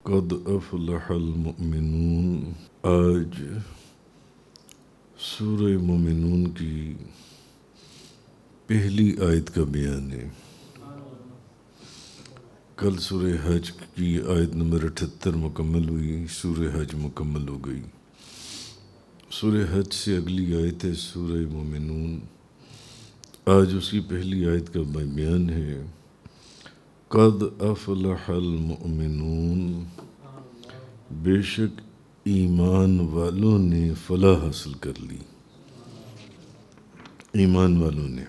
قد افلح المؤمنون۔ آج سورہ مومنون کی پہلی آیت کا بیان ہے۔ کل سورہ حج کی آیت نمبر 78 مکمل ہوئی، سورہ حج مکمل ہو گئی۔ سورہ حج سے اگلی آیت ہے سورہ مومنون، آج اس کی پہلی آیت کا بیان ہے۔ قد افلح المؤمنون، بے شک ایمان والوں نے فلاح حاصل کر لی۔ ایمان والوں نے۔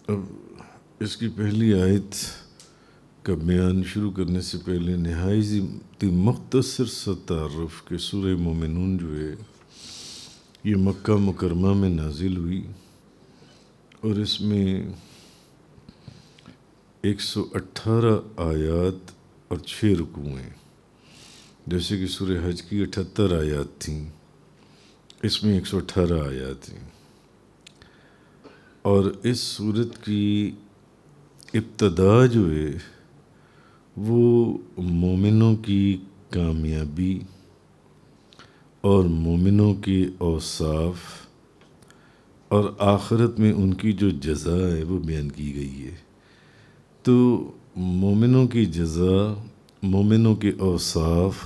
اب اس کی پہلی آیت کا بیان شروع کرنے سے پہلے نہایت مختصر سا تعارف کہ سورہ مومنون جو ہے یہ مکہ مکرمہ میں نازل ہوئی اور اس میں 118 آیات اور 6 رکوع ہیں، جیسے کہ سورہ حج کی 78 آیات تھیں، اس میں 118 آیات ہیں۔ اور اس سورت کی ابتدا جو ہے وہ مومنوں کی کامیابی اور مومنوں کے اوصاف اور آخرت میں ان کی جو جزا ہے وہ بیان کی گئی ہے۔ تو مومنوں کی جزا، مومنوں کے اوصاف،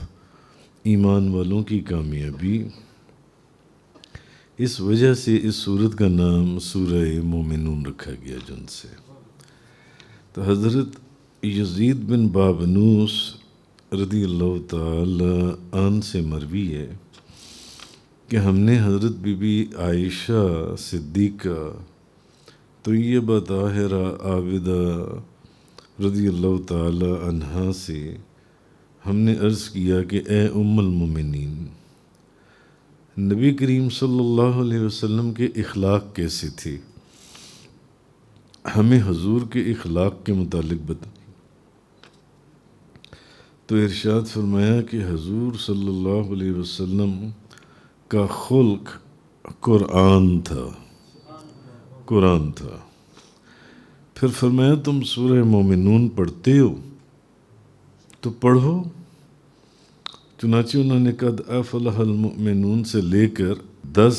ایمان والوں کی کامیابی، اس وجہ سے اس سورت کا نام سورہ مومنون رکھا گیا جن سے۔ تو حضرت یزید بن بابنوس رضی اللہ تعالی عنہ سے مروی ہے کہ ہم نے حضرت بی بی عائشہ صدیقہ طیبہ طاہرہ عابدہ رضی اللہ تعالی عنہا سے ہم نے عرض کیا کہ اے ام المومنین، نبی کریم صلی اللہ علیہ وسلم کے اخلاق کیسے تھے؟ ہمیں حضور کے اخلاق کے متعلق بتائیں۔ تو ارشاد فرمایا کہ حضور صلی اللہ علیہ وسلم کا خلق قرآن تھا، قرآن تھا۔ پھر فرمایا تم سورہ مومنون پڑھتے ہو تو پڑھو۔ چنانچہ انہوں نے قد افلح المؤمنون سے لے کر 10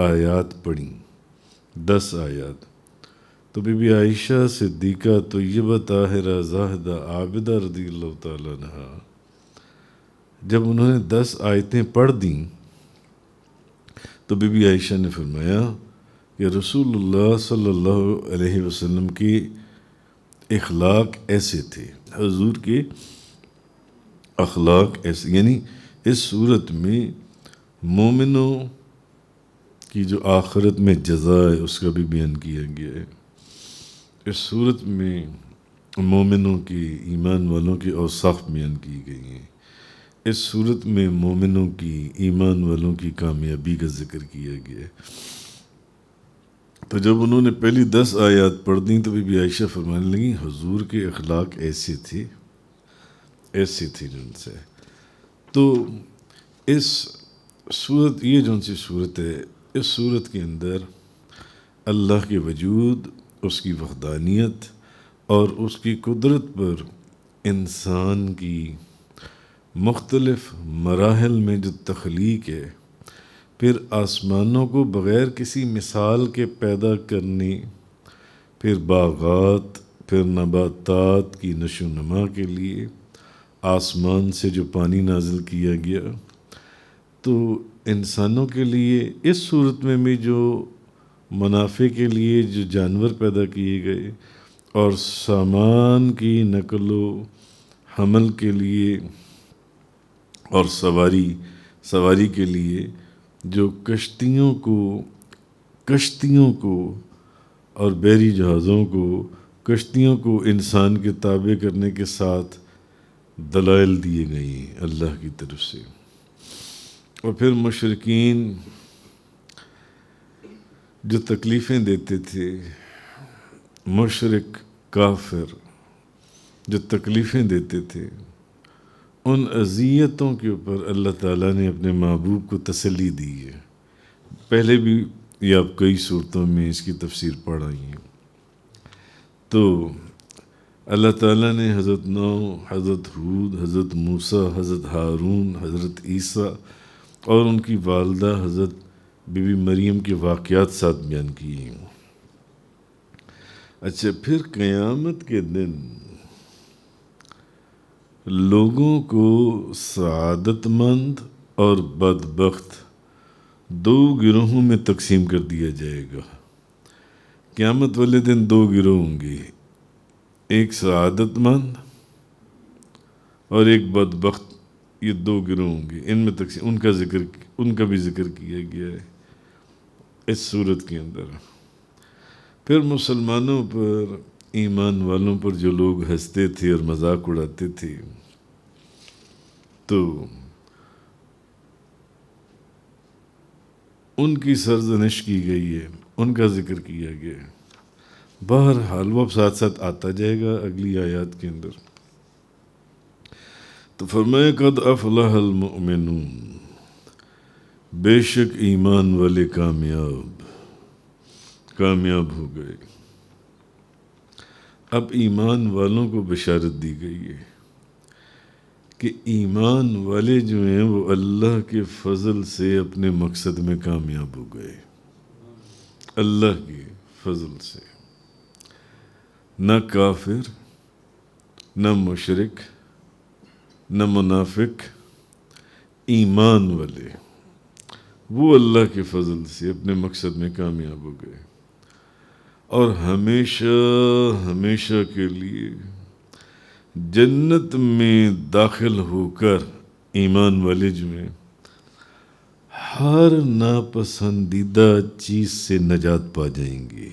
آیات پڑھیں، 10 آیات۔ تو بی بی عائشہ صدیقہ طیبہ طاہرہ زاہدہ عابدہ رضی اللہ تعالیٰ عنہا جب انہوں نے 10 آیتیں پڑھ دیں تو بی بی عائشہ نے فرمایا کہ رسول اللہ صلی اللہ علیہ وسلم کے اخلاق ایسے تھے، حضور کے اخلاق ایسے، یعنی اس صورت میں مومنوں کی جو آخرت میں جزا ہے اس کا بھی بیان کیا گیا ہے۔ اس صورت میں مومنوں کی، ایمان والوں کی اوصاف بیان کی گئی ہیں۔ اس صورت میں مومنوں کی، ایمان والوں کی کامیابی کا ذکر کیا گیا ہے۔ تو جب انہوں نے پہلی 10 آیات پڑھ دیں تو بی بی عائشہ فرمانے لگیں حضور کے اخلاق ایسے تھے، ایسے تھے جن سے۔ تو اس صورت، یہ جون سی صورت ہے، اس صورت کے اندر اللہ کے وجود، اس کی وحدانیت اور اس کی قدرت پر انسان کی مختلف مراحل میں جو تخلیق ہے، پھر آسمانوں کو بغیر کسی مثال کے پیدا کرنے، پھر باغات، پھر نباتات کی نشو و نما کے لیے آسمان سے جو پانی نازل کیا گیا، تو انسانوں کے لیے اس صورت میں بھی جو منافع کے لیے جو جانور پیدا کیے گئے اور سامان کی نقل و حمل کے لیے اور سواری کے لیے جو کشتیوں کو اور بحری جہازوں کو، کشتیوں کو انسان کے تابع کرنے کے ساتھ دلائل دیے گئے ہیں اللہ کی طرف سے۔ اور پھر مشرکین جو تکلیفیں دیتے تھے، مشرک کافر جو تکلیفیں دیتے تھے، ان اذیتوں کے اوپر اللہ تعالیٰ نے اپنے محبوب کو تسلی دی ہے۔ پہلے بھی یہ آپ کئی صورتوں میں اس کی تفسیر پڑھ آئی ہیں۔ تو اللہ تعالیٰ نے حضرت نوح، حضرت ہود، حضرت موسیٰ، حضرت ہارون، حضرت عیسیٰ اور ان کی والدہ حضرت بی بی مریم کے واقعات ساتھ بیان کیے ہیں۔ اچھا، پھر قیامت کے دن لوگوں کو سعادت مند اور بدبخت دو گروہوں میں تقسیم کر دیا جائے گا۔ قیامت والے دن دو گروہ ہوں گے، ایک سعادت مند اور ایک بدبخت، یہ دو گروہ ہوں گے۔ ان میں تقسیم، ان کا بھی ذکر کیا گیا ہے اس صورت کے اندر۔ پھر مسلمانوں پر، ایمان والوں پر جو لوگ ہنستے تھے اور مذاق اڑاتے تھے، تو ان کی سرزنش کی گئی ہے، ان کا ذکر کیا گیا ہے۔ بہرحال وہ ساتھ ساتھ آتا جائے گا اگلی آیات کے اندر۔ تو فرمایا قد افلح المؤمنون، بے شک ایمان والے کامیاب ہو گئے۔ اب ایمان والوں کو بشارت دی گئی ہے کہ ایمان والے جو ہیں وہ اللہ کے فضل سے اپنے مقصد میں کامیاب ہو گئے، اللہ کے فضل سے۔ نہ کافر، نہ مشرک، نہ منافق، ایمان والے وہ اللہ کے فضل سے اپنے مقصد میں کامیاب ہو گئے، اور ہمیشہ ہمیشہ کے لیے جنت میں داخل ہو کر ایمان والے جو ہیں ہر ناپسندیدہ چیز سے نجات پا جائیں گے۔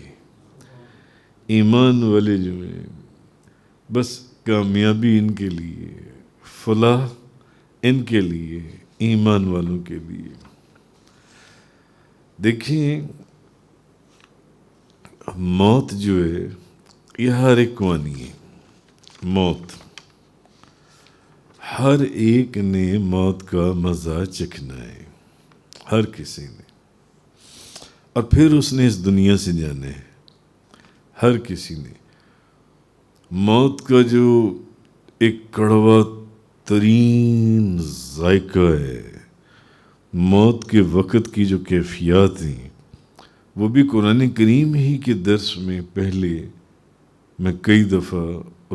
ایمان والے جو ہیں بس کامیابی ان کے لیے، فلاح ان کے لیے، ایمان والوں کے لیے۔ دیکھیں، موت جو ہے یہ ہر ایک کو آنی ہے۔ موت، ہر ایک نے موت کا مزہ چکھنا ہے، ہر کسی نے، اور پھر اس نے اس دنیا سے جانا ہے۔ ہر کسی نے موت کا جو ایک کڑوا ترین ذائقہ ہے، موت کے وقت کی جو کیفیات ہیں، وہ بھی قرآن کریم ہی کے درس میں پہلے میں کئی دفعہ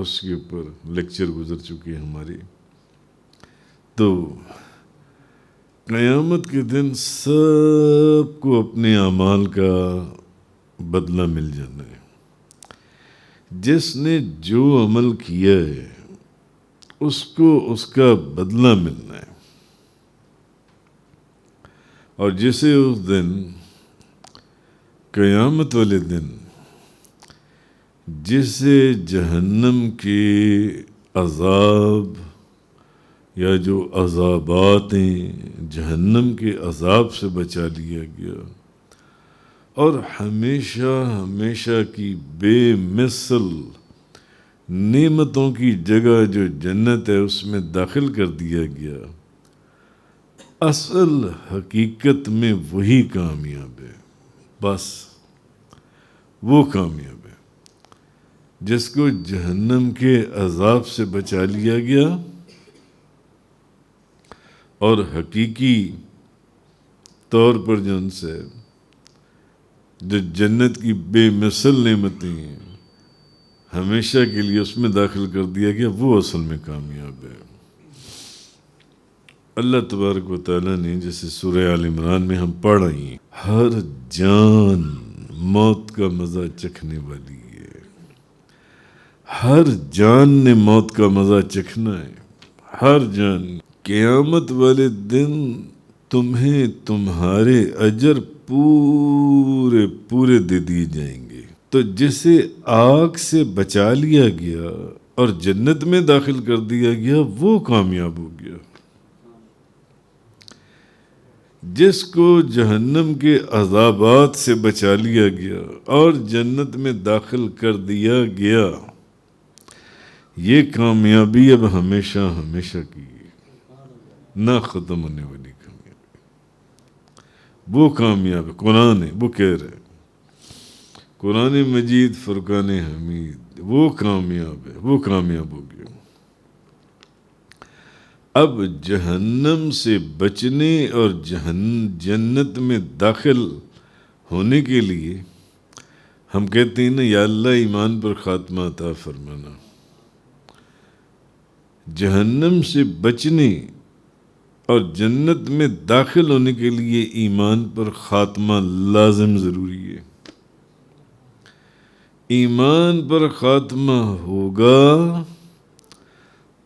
اس کے اوپر لیکچر گزر چکے ہیں ہمارے۔ تو قیامت کے دن سب کو اپنے اعمال کا بدلہ مل جانا ہے۔ جس نے جو عمل کیا ہے اس کو اس کا بدلہ ملنا ہے، اور جسے اس دن، قیامت والے دن، جسے جہنم کے عذاب یا جو عذابات ہیں جہنم کے عذاب سے بچا لیا گیا، اور ہمیشہ ہمیشہ کی بے مثل نعمتوں کی جگہ جو جنت ہے اس میں داخل کر دیا گیا، اصل حقیقت میں وہی کامیاب ہے۔ بس وہ کامیاب ہے جس کو جہنم کے عذاب سے بچا لیا گیا، اور حقیقی طور پر جو ان سے جو جنت کی بے مثل نعمتیں ہیں ہمیشہ کے لیے اس میں داخل کر دیا گیا، وہ اصل میں کامیاب ہے۔ اللہ تبارک و تعالیٰ نے جیسے سورہ آل عمران میں ہم پڑھ رہے ہیں، ہر جان موت کا مزہ چکھنے والی ہے۔ ہر جان نے موت کا مزہ چکھنا ہے، ہر جان۔ قیامت والے دن تمہیں تمہارے اجر پورے پورے دے دیے جائیں گے۔ تو جسے آگ سے بچا لیا گیا اور جنت میں داخل کر دیا گیا وہ کامیاب ہو گیا۔ جس کو جہنم کے عذابات سے بچا لیا گیا اور جنت میں داخل کر دیا گیا، یہ کامیابی اب ہمیشہ ہمیشہ کی، نہ ختم ہونے والی کامیابی، وہ کامیاب ہے۔ قرآن ہے وہ کہہ رہے، قرآن مجید فرقان حمید وہ کامیاب ہے، وہ کامیاب ہو گیا۔ اب جہنم سے بچنے اور جنت میں داخل ہونے کے لیے ہم کہتے ہیں نا یا اللہ ایمان پر خاتمہ عطا فرمانا۔ جہنم سے بچنے اور جنت میں داخل ہونے کے لیے ایمان پر خاتمہ لازم ضروری ہے۔ ایمان پر خاتمہ ہوگا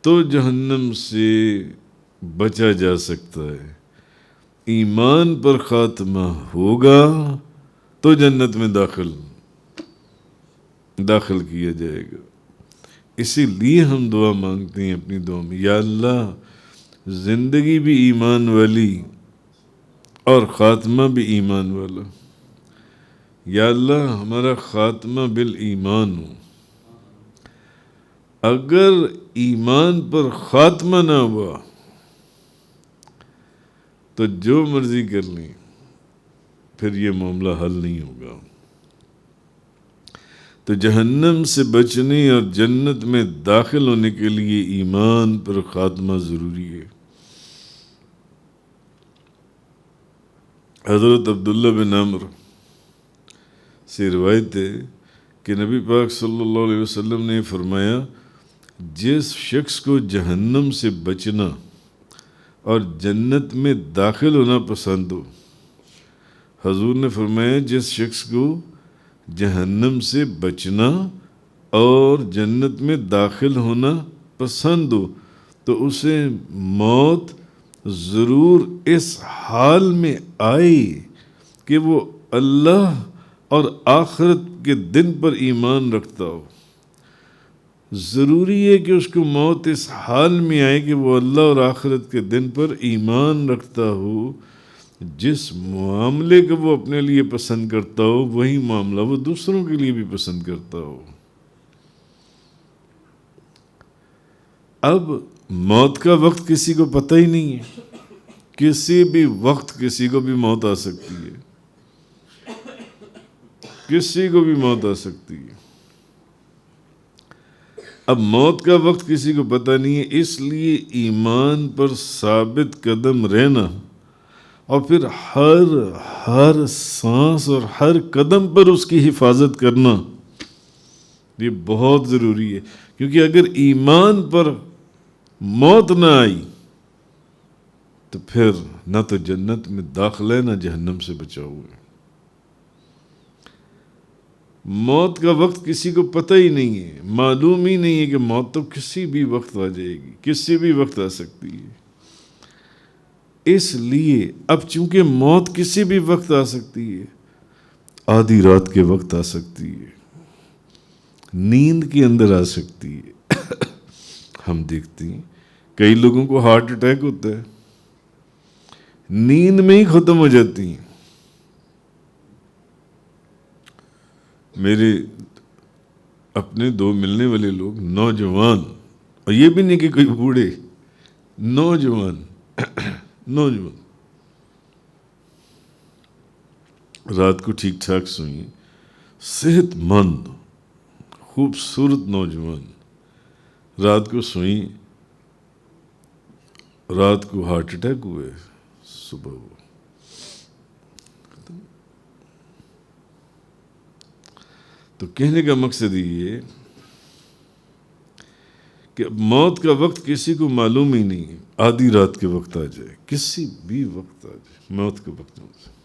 تو جہنم سے بچا جا سکتا ہے، ایمان پر خاتمہ ہوگا تو جنت میں داخل کیا جائے گا۔ اسی لیے ہم دعا مانگتے ہیں اپنی دعا میں، یا اللہ زندگی بھی ایمان والی اور خاتمہ بھی ایمان والا، یا اللہ ہمارا خاتمہ بالایمان ہو۔ اگر ایمان پر خاتمہ نہ ہوا تو جو مرضی کر لیں پھر یہ معاملہ حل نہیں ہوگا۔ تو جہنم سے بچنے اور جنت میں داخل ہونے کے لیے ایمان پر خاتمہ ضروری ہے۔ حضرت عبداللہ بن عمر سے روایت ہے کہ نبی پاک صلی اللہ علیہ وسلم نے فرمایا، جس شخص کو جہنم سے بچنا اور جنت میں داخل ہونا پسند ہو، حضور نے فرمایا جس شخص کو جہنم سے بچنا اور جنت میں داخل ہونا پسند ہو تو اسے موت ضرور اس حال میں آئے کہ وہ اللہ اور آخرت کے دن پر ایمان رکھتا ہو۔ ضروری ہے کہ اس کو موت اس حال میں آئے کہ وہ اللہ اور آخرت کے دن پر ایمان رکھتا ہو۔ جس معاملے کو وہ اپنے لیے پسند کرتا ہو وہی معاملہ وہ دوسروں کے لیے بھی پسند کرتا ہو۔ اب موت کا وقت کسی کو پتہ ہی نہیں ہے، کسی بھی وقت کسی کو بھی موت آ سکتی ہے، کسی کو بھی موت آ سکتی ہے۔ اب موت کا وقت کسی کو پتہ نہیں ہے، اس لیے ایمان پر ثابت قدم رہنا اور پھر ہر سانس اور ہر قدم پر اس کی حفاظت کرنا یہ بہت ضروری ہے، کیونکہ اگر ایمان پر موت نہ آئی تو پھر نہ تو جنت میں داخل ہے نہ جہنم سے بچاؤ ہے۔ موت کا وقت کسی کو پتہ ہی نہیں ہے، معلوم ہی نہیں ہے کہ موت تو کسی بھی وقت آ جائے گی، کسی بھی وقت آ سکتی ہے۔ اس لیے اب چونکہ موت کسی بھی وقت آ سکتی ہے، آدھی رات کے وقت آ سکتی ہے، نیند کے اندر آ سکتی ہے۔ ہم دیکھتے ہیں کئی لوگوں کو ہارٹ اٹیک ہوتا ہے، نیند میں ہی ختم ہو جاتی ہیں۔ میرے اپنے دو ملنے والے لوگ نوجوان، اور یہ بھی نہیں کہ کوئی بوڑھے، نوجوان رات کو ٹھیک ٹھاک سوئیں، صحت مند خوبصورت نوجوان، رات کو سوئیں، رات کو ہارٹ اٹیک ہوئے، صبح ہوا۔ تو کہنے کا مقصد یہ کہ موت کا وقت کسی کو معلوم ہی نہیں ہے، آدھی رات کے وقت آ جائے، کسی بھی وقت آ جائے، موت کے وقت آ جائے۔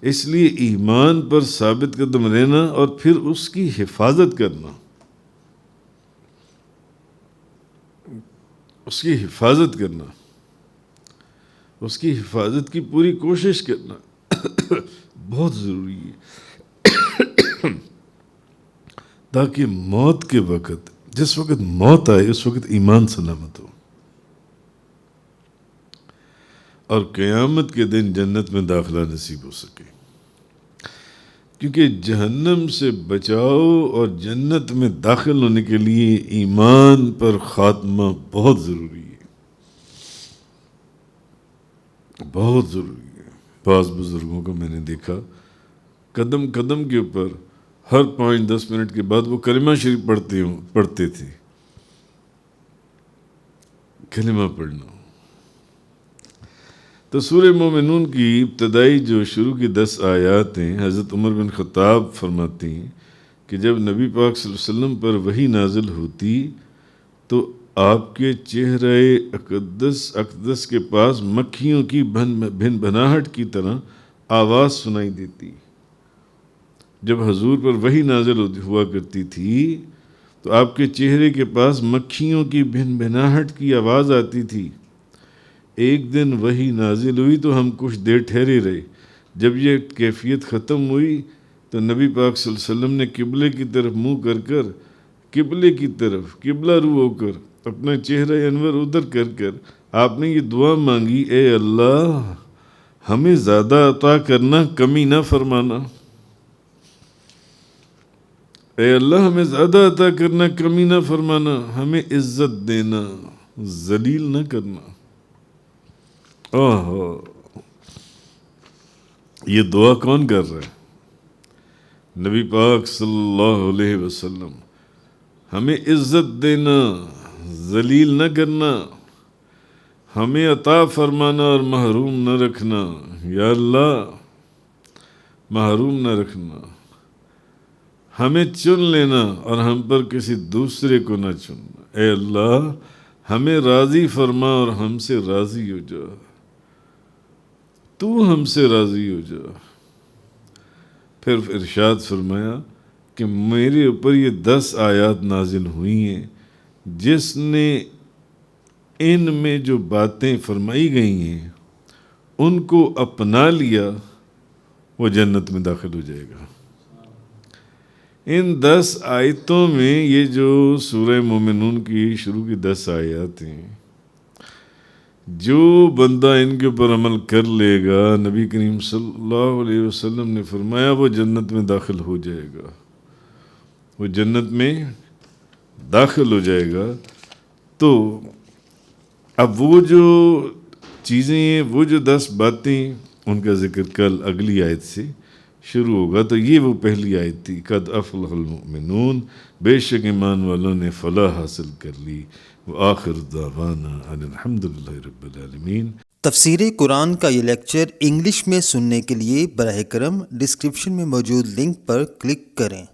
اس لیے ایمان پر ثابت قدم رہنا اور پھر اس کی حفاظت کرنا، اس کی حفاظت کی پوری کوشش کرنا بہت ضروری ہے، تاکہ موت کے وقت، جس وقت موت آئے اس وقت ایمان سلامت ہو اور قیامت کے دن جنت میں داخلہ نصیب ہو سکے۔ کیونکہ جہنم سے بچاؤ اور جنت میں داخل ہونے کے لیے ایمان پر خاتمہ بہت ضروری ہے، بہت ضروری ہے، بعض بزرگوں کو میں نے دیکھا قدم قدم کے اوپر ہر 5-10 منٹ کے بعد وہ کلمہ شریف پڑھتے تھے. کلمہ پڑھنا. تو سورہ مومنون کی ابتدائی جو شروع کی 10 آیات ہیں، حضرت عمر بن خطاب فرماتے ہیں کہ جب نبی پاک صلی اللہ علیہ وسلم پر وحی نازل ہوتی تو آپ کے چہرہ اقدس کے پاس مکھیوں کی بھن بھناہٹ کی طرح آواز سنائی دیتی. جب حضور پر وحی نازل ہوا کرتی تھی تو آپ کے چہرے کے پاس مکھیوں کی بھن بھناہٹ کی آواز آتی تھی. ایک دن وحی نازل ہوئی تو ہم کچھ دیر ٹھہرے رہے. جب یہ کیفیت ختم ہوئی تو نبی پاک صلی اللہ علیہ وسلم نے قبلے کی طرف منہ کر قبلے کی طرف قبلہ رو ہو کر اپنا چہرہ انور ادھر کر آپ نے یہ دعا مانگی، اے اللہ ہمیں زیادہ عطا کرنا، کمی نہ فرمانا. اے اللہ ہمیں زیادہ عطا کرنا، کمی نہ فرمانا. ہمیں عزت دینا، ذلیل نہ کرنا. یہ دعا کون کر رہا ہے؟ نبی پاک صلی اللہ علیہ وسلم. ہمیں عزت دینا، ذلیل نہ کرنا، ہمیں عطا فرمانا اور محروم نہ رکھنا. یا اللہ محروم نہ رکھنا، ہمیں چن لینا اور ہم پر کسی دوسرے کو نہ چننا. اے اللہ ہمیں راضی فرما اور ہم سے راضی ہو جا، تو ہم سے راضی ہو جا. پھر ارشاد فرمایا کہ میرے اوپر یہ 10 آیات نازل ہوئی ہیں، جس نے ان میں جو باتیں فرمائی گئی ہیں ان کو اپنا لیا وہ جنت میں داخل ہو جائے گا. ان 10 آیتوں میں یہ جو سورہ مومنون کی شروع کی 10 آیات ہیں، جو بندہ ان کے اوپر عمل کر لے گا، نبی کریم صلی اللہ علیہ وسلم نے فرمایا وہ جنت میں داخل ہو جائے گا، وہ جنت میں داخل ہو جائے گا. تو اب وہ جو چیزیں ہیں، وہ جو 10 باتیں، ان کا ذکر کل اگلی آیت سے شروع ہوگا. تو یہ وہ پہلی آیت تھی، قد افلح المؤمنون، بے شک ایمان والوں نے فلاح حاصل کر لی. وآخر دعوانا ان الحمدللہ رب العالمین. تفسیر قرآن کا یہ لیکچر انگلش میں سننے کے لیے براہ کرم ڈسکرپشن میں موجود لنک پر کلک کریں.